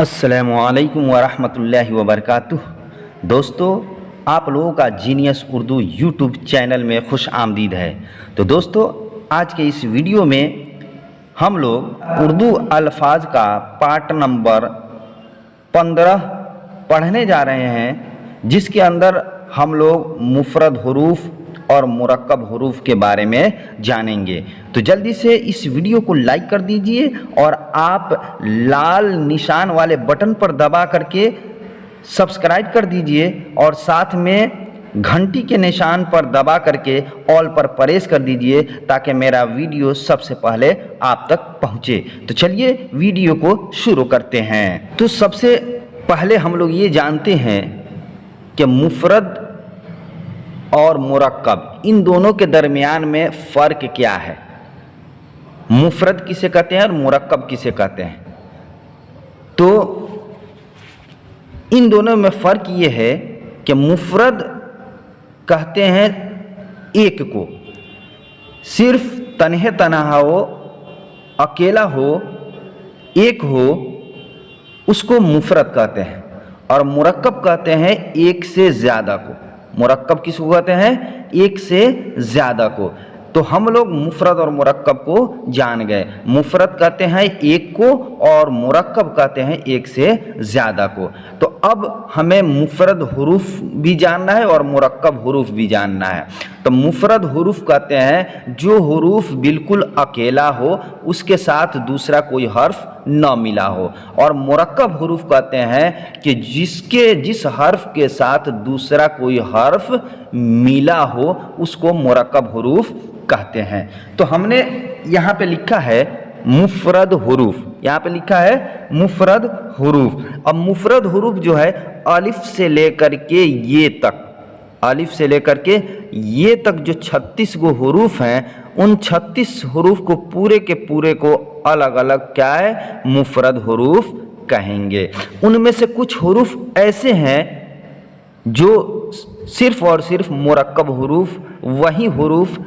अस्सलामुअलैकुम वरहमतुल्लाहि वबरकातुह। दोस्तों, आप लोगों का जीनियस उर्दू यूट्यूब चैनल में खुश आमदीद है। तो दोस्तों, आज के इस वीडियो में हम लोग उर्दू अल्फाज का पार्ट नंबर 15 पढ़ने जा रहे हैं, जिसके अंदर हम लोग मुफरद हुरूफ और मुरक्कब हुरूफ के बारे में जानेंगे। तो जल्दी से इस वीडियो को लाइक कर दीजिए और आप लाल निशान वाले बटन पर दबा करके सब्सक्राइब कर दीजिए और साथ में घंटी के निशान पर दबा करके ऑल पर प्रेस कर दीजिए ताकि मेरा वीडियो सबसे पहले आप तक पहुंचे। तो चलिए वीडियो को शुरू करते हैं। तो सबसे पहले हम लोग ये जानते हैं कि मुफरद और मुरक्कब, इन दोनों के दरमियान में फ़र्क क्या है। मुफरद किसे कहते हैं और मुरक्कब किसे कहते हैं। तो इन दोनों में फ़र्क ये है कि मुफरद कहते हैं एक को, सिर्फ तन्हे तन्हा हो, अकेला हो, एक हो, उसको मुफरद कहते हैं। और मुरक्कब कहते हैं एक से ज़्यादा को। मुरक्कब किसको कहते हैं? एक से ज़्यादा को। तो हम लोग मुफरद और मुरक्कब को जान गए। मुफरद कहते हैं एक को और मुरक्कब कहते हैं एक से ज़्यादा को। तो अब हमें मुफरद हुरूफ भी जानना है और मुरक्कब हुरूफ भी जानना है। तो मुफरद हुरूफ कहते हैं जो हुरूफ बिल्कुल अकेला हो, उसके साथ दूसरा कोई हर्फ न मिला हो। और मुरक्कब हुरूफ कहते हैं कि जिस हर्फ के साथ दूसरा कोई हर्फ मिला हो, उसको मुरक्कब हुरूफ कहते हैं। तो हमने यहाँ पे लिखा है मुफरद हुरूफ, यहाँ पे लिखा है मुफरद हुरूफ। अब मुफरद हुरूफ जो है अलिफ से लेकर के ये तक, अलिफ से लेकर के ये तक जो 36 गो हुरूफ हैं, उन 36 हुरूफ को पूरे के पूरे को अलग अलग क्या है? मुफरद हुरूफ कहेंगे। उनमें से कुछ हुरूफ ऐसे हैं जो सिर्फ और सिर्फ मुरक्कब हुरूफ वही हुरूफ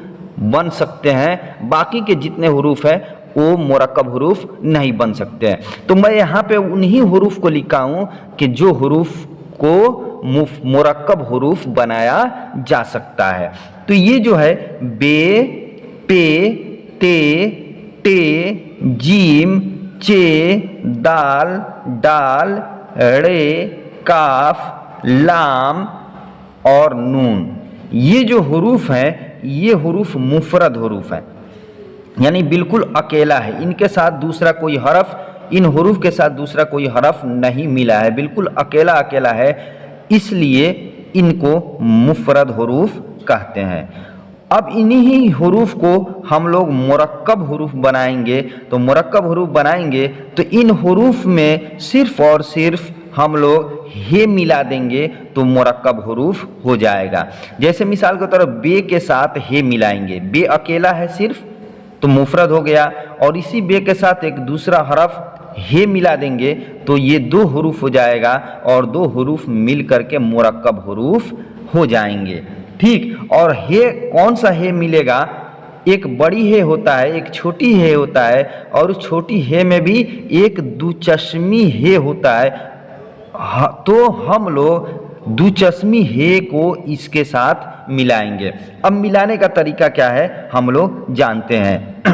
बन सकते हैं, बाकी के जितने हुरूफ हैं वो मुरक्कब हुरूफ नहीं बन सकते हैं। तो मैं यहाँ पे उन्हीं हुरूफ को लिखा हूँ कि जो हुरूफ को मुरक्कब हुरूफ बनाया जा सकता है। तो ये जो है बे, पे, ते, टे, जीम, चे, दाल, डाल, रे, काफ, लाम और नून, ये जो हुरूफ हैं ये हुरूफ मुफरद हुरूफ हैं, यानी बिल्कुल अकेला है। इनके साथ दूसरा कोई हरफ, इन हुरूफ के साथ दूसरा कोई हरफ नहीं मिला है, बिल्कुल अकेला अकेला है, इसलिए इनको मुफरद हुरूफ कहते हैं। अब इन्हीं हुरूफ को हम लोग मुरक्कब हुरूफ बनाएंगे। तो मुरक्कब हुरूफ बनाएंगे तो इन हुरूफ में सिर्फ और सिर्फ हम लोग हे मिला देंगे तो मुरक्कब हुरूफ हो जाएगा। जैसे मिसाल के तौर पर बे के साथ हे मिलाएंगे, बे अकेला है सिर्फ, तो मुफरद हो गया। और इसी बे के साथ एक दूसरा हरफ हे मिला देंगे तो ये दो हुरूफ हो जाएगा और दो हुरूफ मिल करके मुरक्कब हुरूफ हो जाएंगे। ठीक, और हे कौन सा हे मिलेगा? एक बड़ी हे होता है, एक छोटी हे होता है, और उस छोटी हे में भी एक दुचश्मी हे होता है। तो हम लोग दुचश्मी हे को इसके साथ मिलाएंगे। अब मिलाने का तरीका क्या है हम लोग जानते हैं।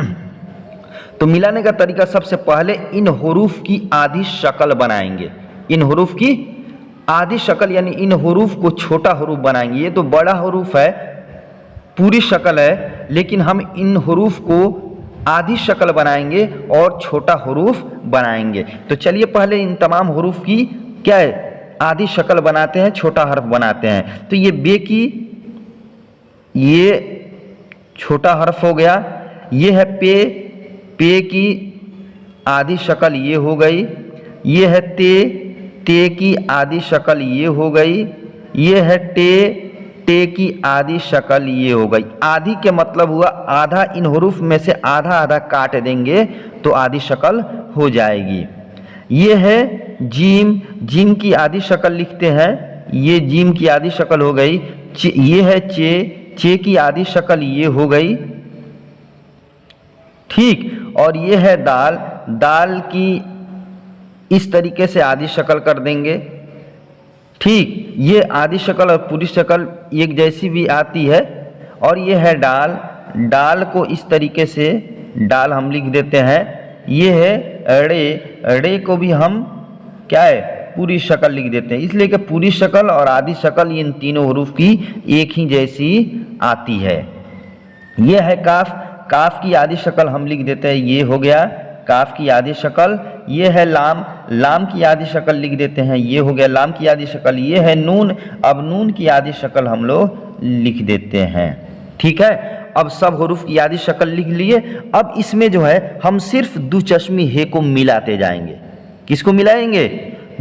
तो मिलाने का तरीका, सबसे पहले इन हुरूफ की आधी शक्ल बनाएंगे। इन हुरूफ की आधी शक्ल यानी इन हुरूफ को छोटा हुरूफ बनाएंगे। ये तो बड़ा हुरूफ है, पूरी शक्ल है, लेकिन हम इन हुरूफ को आधी शक्ल बनाएंगे और छोटा हुरूफ बनाएंगे। तो चलिए पहले इन तमाम हुरूफ की क्या है? आधी शक्ल बनाते हैं, छोटा हर्फ बनाते हैं। तो ये बे की ये छोटा हर्फ हो गया, ये है पे, पे की आधी शक्ल ये हो गई, ये है ते, ते की आधी शक्ल ये हो गई, ये है टे, टे की आधी शक्ल ये हो गई। आधी के मतलब हुआ आधा, इन हुरूफ में से आधा आधा काट देंगे तो आधी शक्ल हो जाएगी। ये है जीम, जीम की आधी शक्ल लिखते हैं, ये जीम की आधी शक्ल हो गई। ये है चे, चे की आधी शक्ल ये हो गई। ठीक, और ये है दाल, दाल की इस तरीके से आधी शक्ल कर देंगे। ठीक, ये आधी शक्ल और पूरी शक्ल एक जैसी भी आती है। और ये है डाल, डाल को इस तरीके से डाल हम लिख देते हैं। ये है रे, रे को भी हम क्या है पूरी शक्ल लिख देते हैं, इसलिए कि पूरी शक्ल और आधी शक्ल इन तीनों हरूफ की एक ही जैसी आती है। ये है काफ, काफ की आधी शक्ल हम लिख देते हैं, ये हो गया काफ की आधी शक्ल। ये है लाम, लाम की आधी शक्ल लिख देते हैं, ये हो गया लाम की आधी शक्ल। ये है नून, अब नून की आधी शक्ल हम लोग लिख देते हैं। ठीक है, अब सब हरूफ की आधी शक्ल लिख लिए। अब इसमें जो है हम सिर्फ दुचश्मी हे को मिलाते जाएंगे। किसको मिलाएंगे?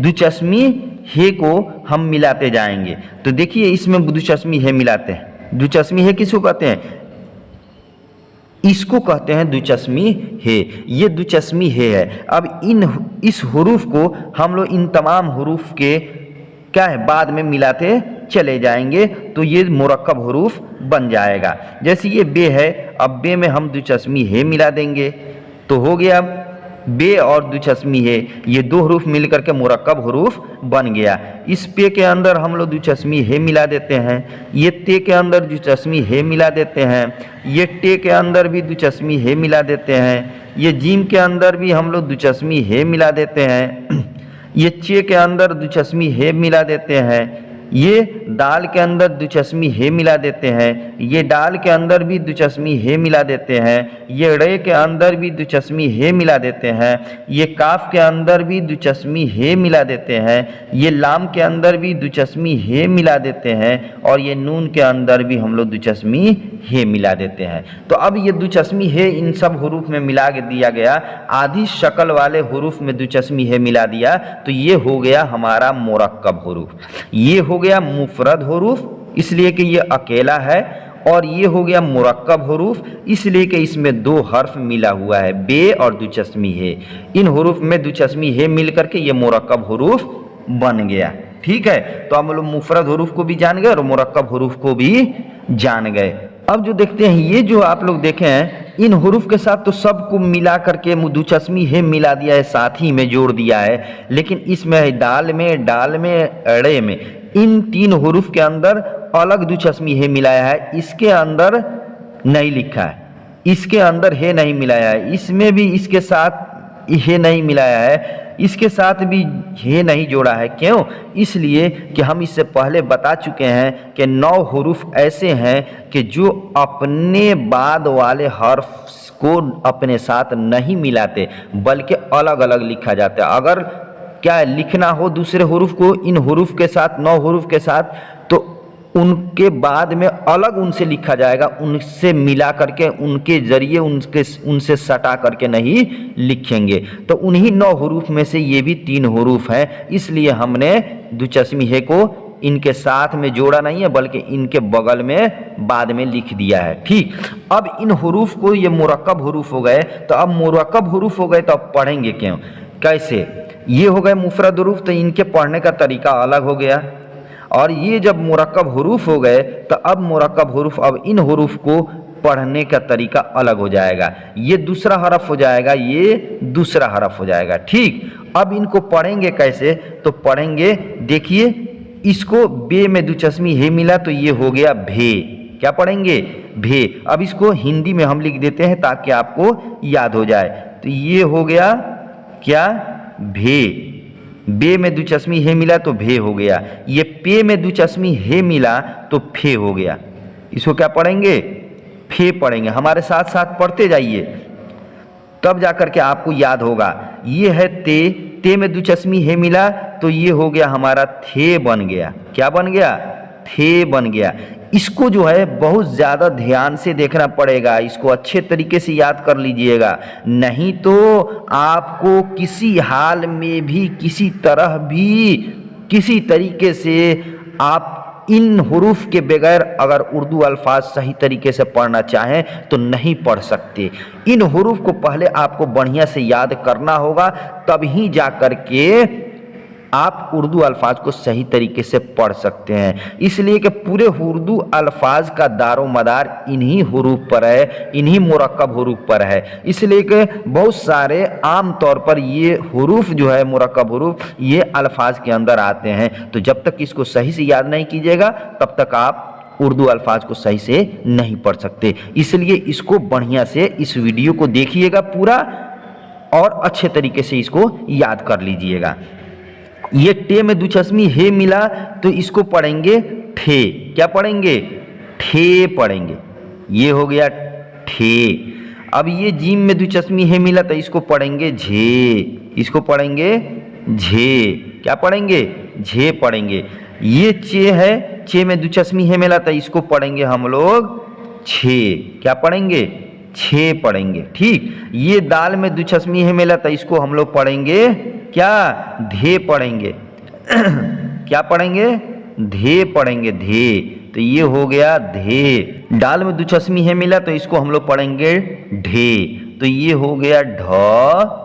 दुचश्मी हे को हम मिलाते जाएंगे। तो देखिए इसमें दुचश्मी हे मिलाते हैं। दुचश्मी हे किसको कहते हैं? इसको कहते हैं दुचश्मी हे। ये दुचश्मी हे है। अब इस हुरूफ को हम लोग इन तमाम हुरूफ के क्या है बाद में मिलाते चले जाएंगे, तो ये मुरक्कब हुरूफ बन जाएगा। जैसे ये बे है, अब बे में हम दुचश्मी हे मिला देंगे, तो हो गया बे और दुचश्मी हे, ये दो हरूफ मिलकर के मुरक्कब हरूफ बन गया। इस पे के अंदर हम लोग दुचश्मी हे मिला देते हैं, ये ते के अंदर दुचश्मी हे मिला देते हैं, ये टे के अंदर भी दुचश्मी हे मिला देते हैं, ये जीम के अंदर भी हम लोग दुचश्मी हे मिला देते हैं, ये चे के अंदर दुचश्मी हे मिला देते हैं, ये दाल के अंदर दुचश्मी हे मिला देते हैं, ये डाल के अंदर भी दुचश्मी हे मिला देते हैं, ये रे के अंदर भी दुचश्मी हे मिला देते हैं, ये काफ के अंदर भी दुचश्मी हे मिला देते हैं, ये लाम के अंदर भी दुचश्मी हे मिला देते हैं, और ये नून के अंदर भी हम लोग दुचश्मी हे मिला देते हैं। तो अब ये दुचश्मी हे इन सब हरूफ में मिला के दिया गया, आधी शक्ल वाले हरूफ में दुचश्मी हे मिला दिया, तो ये हो गया हमारा मुरक्कब हरूफ। ये हो गया मुफरद हरूफ, इसलिए कि ये अकेला है, और ये हो गया मुरक्कब हरूफ, इसलिए कि इसमें दो हर्फ मिला हुआ है, बे और दुचश्मी हे। इन हरूफ में दुचश्मी हे मिल करके ये मुरक्कब हरूफ बन गया। ठीक है, तो हम लोग मुफरद हरूफ को भी जान गए और मुरक्कब हरूफ को भी जान गए। अब जो देखते हैं, ये जो आप लोग देखे हैं इन हरूफ के साथ तो सबको मिला करके दुचश्मी हे मिला दिया है, साथ ही में जोड़ दिया है, लेकिन इसमें डाल में अड़े में इन तीन हरूफ के अंदर अलग दुचश्मी हे मिलाया है, इसके अंदर नहीं लिखा है, इसके अंदर हे नहीं मिलाया है, इसमें भी इसके साथ हे नहीं मिलाया है, इसके साथ भी हे नहीं जोड़ा है। क्यों? इसलिए कि हम इससे पहले बता चुके हैं कि 9 हरूफ ऐसे हैं कि जो अपने बाद वाले हर्फ को अपने साथ नहीं मिलाते, बल्कि अलग अलग लिखा जाता है। अगर क्या लिखना हो दूसरे हरूफ को इन हरूफ के साथ, 9 हरूफ के साथ, तो उनके बाद में अलग उनसे लिखा जाएगा, उनसे मिला करके, उनके जरिए उनसे सटा करके नहीं लिखेंगे। तो उन्हीं 9 हरूफ में से ये भी 3 हरूफ हैं, इसलिए हमने दुचश्मी हे को इनके साथ में जोड़ा नहीं है, बल्कि इनके बगल में बाद में लिख दिया है। ठीक, अब इन हरूफ को ये मुरक्कब हरूफ हो गए, तो अब मुरक्कब हरूफ हो गए तो अब पढ़ेंगे क्यों, कैसे? ये हो गए मुफरद हरूफ, तो इनके पढ़ने का तरीका अलग हो गया। और ये जब मुरक्कब हरूफ हो गए, तो अब मुरक्कब हरूफ, अब इन हरूफ को पढ़ने का तरीका अलग हो जाएगा। ये दूसरा हरफ हो जाएगा, ये दूसरा हरफ हो जाएगा। ठीक, अब इनको पढ़ेंगे कैसे? तो पढ़ेंगे, देखिए इसको बे में दुचश्मी हे मिला, तो ये हो गया भे। क्या पढ़ेंगे? भे। अब इसको हिंदी में हम लिख देते हैं ताकि आपको याद हो जाए। तो ये हो गया क्या? भे। बे में दुचश्मी हे मिला तो भे हो गया। ये पे में दुचश्मी हे मिला तो फे हो गया। इसको क्या पढ़ेंगे? फे पढ़ेंगे। हमारे साथ साथ पढ़ते जाइए, तब जाकर के आपको याद होगा। ये है ते, ते में दुचश्मी हे मिला तो ये हो गया हमारा थे बन गया। क्या बन गया? थे बन गया। इसको जो है बहुत ज़्यादा ध्यान से देखना पड़ेगा, इसको अच्छे तरीके से याद कर लीजिएगा, नहीं तो आपको किसी हाल में भी, किसी तरह भी, किसी तरीके से आप इन हुरूफ के बगैर अगर उर्दू अल्फाज सही तरीके से पढ़ना चाहें तो नहीं पढ़ सकते। इन हुरूफ को पहले आपको बढ़िया से याद करना होगा, तभी जा कर के आप उर्दू अल्फाज को सही तरीके से पढ़ सकते हैं। इसलिए कि पूरे उर्दू अल्फाज का दारो मदार इन्हीं हुरूफ पर है, इन्हीं मुरक्कब हुरूफ पर है। इसलिए कि बहुत सारे आम तौर पर ये हुरूफ जो है मुरक्कब हुरूफ ये अल्फाज के अंदर आते हैं। तो जब तक इसको सही से याद नहीं कीजिएगा तब तक आप उर्दू अल्फाज को सही से नहीं पढ़ सकते। इसलिए इसको बढ़िया से इस वीडियो को देखिएगा पूरा और अच्छे तरीके से इसको याद कर लीजिएगा। ये टे में दुचस्मी हे मिला तो इसको पढ़ेंगे ठे। क्या पढ़ेंगे? ठे पढ़ेंगे। ये हो गया ठे। अब ये जीम में दुचस्मी हे मिला तो इसको पढ़ेंगे झे। इसको पढ़ेंगे झे। क्या पढ़ेंगे? झे पढ़ेंगे। ये चे है, चे में दुचस्मी है मिला तो इसको पढ़ेंगे हम लोग छे। क्या पढ़ेंगे? छे पढ़ेंगे। ठीक। ये दाल में दुचस्मी है मिला तो इसको हम लोग पढ़ेंगे क्या? धे पढ़ेंगे। क्या पढ़ेंगे? धे पढ़ेंगे। धे। तो ये हो गया धे। दाल में दुचस्मी है मिला तो इसको हम लोग पढ़ेंगे ढे। तो ये हो गया ढ।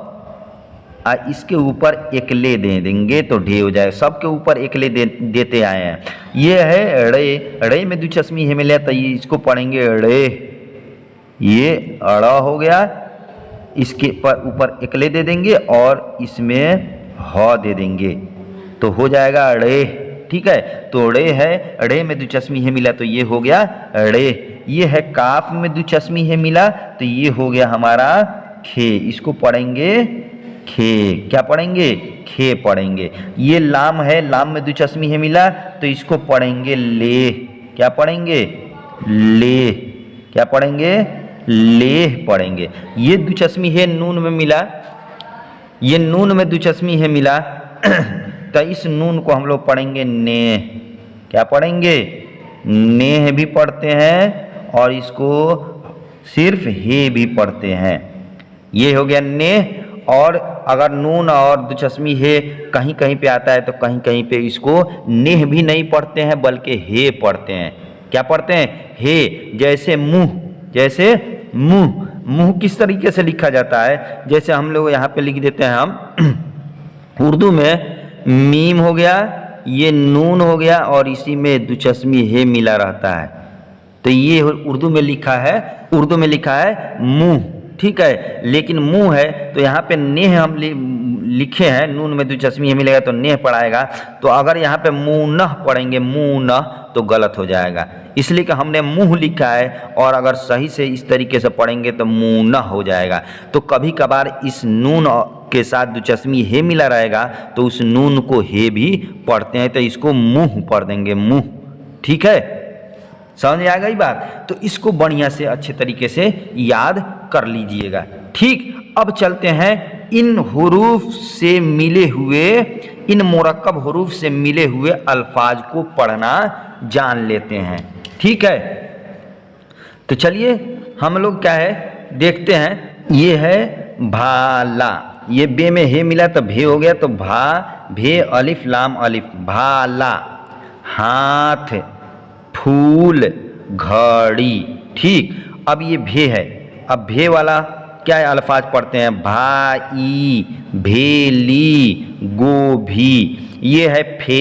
इसके ऊपर एकले दे देंगे तो ढे हो जाएगा। सबके ऊपर एकले देते आए हैं। ये है रे। रे में दुचस्मी है मिला तो ये इसको पढ़ेंगे रे। ये अड़ा हो गया। इसके ऊपर एकले दे देंगे और इसमें ह दे देंगे तो हो जाएगा रे। ठीक है। तो रे है, रे में दुचस्मी है मिला तो ये हो गया रे। ये है काफ में दुचस्मी है मिला तो ये हो गया हमारा खे। इसको पढ़ेंगे खे। क्या पढ़ेंगे? खे पढ़ेंगे। ये लाम है, लाम में दुचस्मी है मिला तो इसको पढ़ेंगे ले। क्या पढ़ेंगे? ले। क्या पढ़ेंगे? लेह पढ़ेंगे। ये दुचस्मी है नून में मिला, ये नून में दुचस्मी है मिला तो इस नून को हम लोग पढ़ेंगे ने। क्या पढ़ेंगे? नेह भी पढ़ते हैं और इसको सिर्फ हे भी पढ़ते हैं। ये हो गया नेह। और अगर नून और दुचस्मी हे कहीं कहीं पे आता है तो कहीं कहीं पे इसको नेह भी नहीं पढ़ते हैं बल्कि हे पढ़ते हैं। क्या पढ़ते हैं? हे। जैसे मुंह, जैसे मुंह। मुंह किस तरीके से लिखा जाता है? जैसे हम लोग यहाँ पे लिख देते हैं हम उर्दू में मीम हो गया, ये नून हो गया और इसी में दुचस्मी हे मिला रहता है तो ये उर्दू में लिखा है, उर्दू में लिखा है मुंह। ठीक है। लेकिन मुंह है तो यहाँ पे नेह हम लिखे हैं, नून में दुचस्मी मिलेगा तो नेह पढ़ाएगा। तो अगर यहाँ पे मुंह पढ़ेंगे मुंह तो गलत हो जाएगा। इसलिए कि हमने मुंह लिखा है और अगर सही से इस तरीके से पढ़ेंगे तो मुंह हो जाएगा। तो कभी कभार इस नून के साथ दुचस्मी हे मिला रहेगा तो उस नून को हे भी पढ़ते हैं तो इसको मुंह पढ़ देंगे मुंह। ठीक है। समझ में आ गई बात? तो इसको बढ़िया से अच्छे तरीके से याद कर लीजिएगा। ठीक। अब चलते हैं इन हुरूफ से मिले हुए, इन मुरक्कब हुरूफ से मिले हुए अल्फाज को पढ़ना जान लेते हैं। ठीक है। तो चलिए हम लोग क्या है देखते हैं। ये है भाला। ये बे में हे मिला तो भे हो गया तो भा, भे अलिफ लाम अलिफ, भाला। हाथ, फूल, घड़ी। ठीक। अब ये भे है। अब भे वाला क्या है अल्फाज पढ़ते हैं? भाई, भेली, गोभी। ये है फे।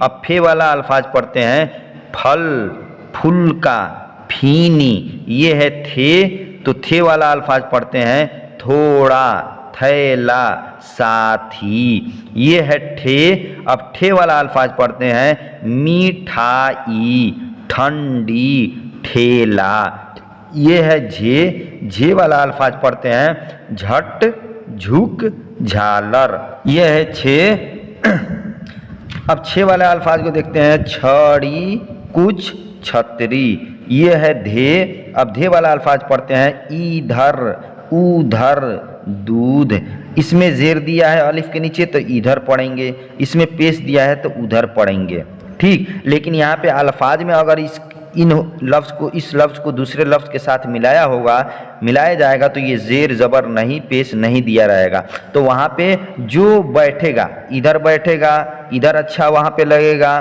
अब फे वाला अल्फाज पढ़ते हैं फल, फुल्का, फीनी। ये है थे। तो थे वाला अल्फाज पढ़ते हैं थोड़ा, थैला, साथी। ये है ठे। अब ठे वाला अल्फाज पढ़ते हैं मिठाई, ठंडी, ठेला। ये है झे। झे वाला अल्फाज पढ़ते हैं झट, झुक, झालर। ये है छे। अब छे वाले अल्फाज को देखते हैं छड़ी, कुछ, छतरी। ये है धे। अब धे वाला अल्फाज पढ़ते हैं इधर, उधर, दूध। इसमें जेर दिया है अलिफ के नीचे तो इधर पढ़ेंगे, इसमें पेश दिया है तो उधर पढ़ेंगे। ठीक। लेकिन यहाँ पे अल्फाज में अगर इस लफ्ज़ को दूसरे लफ्ज़ के साथ मिलाया जाएगा तो ये जेर ज़बर नहीं, पेश नहीं दिया रहेगा। तो वहाँ पे जो बैठेगा, इधर बैठेगा, इधर अच्छा वहाँ पे लगेगा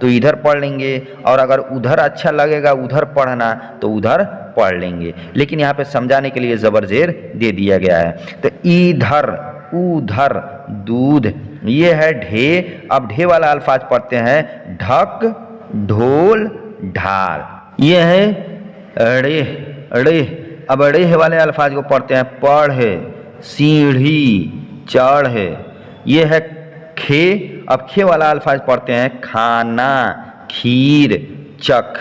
तो इधर पढ़ लेंगे, और अगर उधर अच्छा लगेगा उधर पढ़ना तो उधर पढ़ लेंगे। लेकिन यहाँ पे समझाने के लिए ज़बर जेर दे दिया गया है। तो इधर, उधर, दूध। ये है ढे। अब ढे वाला अल्फाज पढ़ते हैं ढक, ढोल, ढाल। ये है रे, रे। अब रे वाले अल्फाज को पढ़ते हैं पढ़, सीढ़ी, चढ़। ये है खे। अब खे वाला अल्फाज पढ़ते हैं खाना, खीर, चख।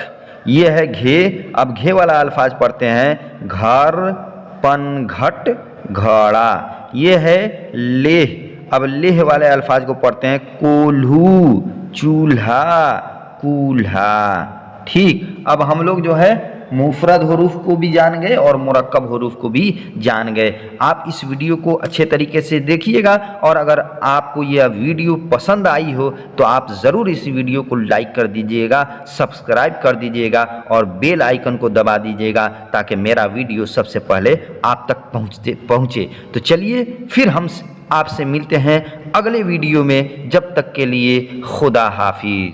ये है घे। अब घे वाला अल्फाज पढ़ते हैं घर, पनघट, घड़ा। ये है लेह। अब लेह वाले अल्फाज को पढ़ते हैं कोल्हू, चूल्हा, कूल्हा। ठीक, अब हम लोग जो है मुफरद हरूफ को भी जान गए और मुरक्कब हरूफ को भी जान गए। आप इस वीडियो को अच्छे तरीके से देखिएगा और अगर आपको यह वीडियो पसंद आई हो तो आप ज़रूर इस वीडियो को लाइक कर दीजिएगा, सब्सक्राइब कर दीजिएगा और बेल आइकन को दबा दीजिएगा ताकि मेरा वीडियो सबसे पहले आप तक पहुँचे। तो चलिए फिर हम आपसे मिलते हैं अगले वीडियो में। जब तक के लिए खुदा हाफिज।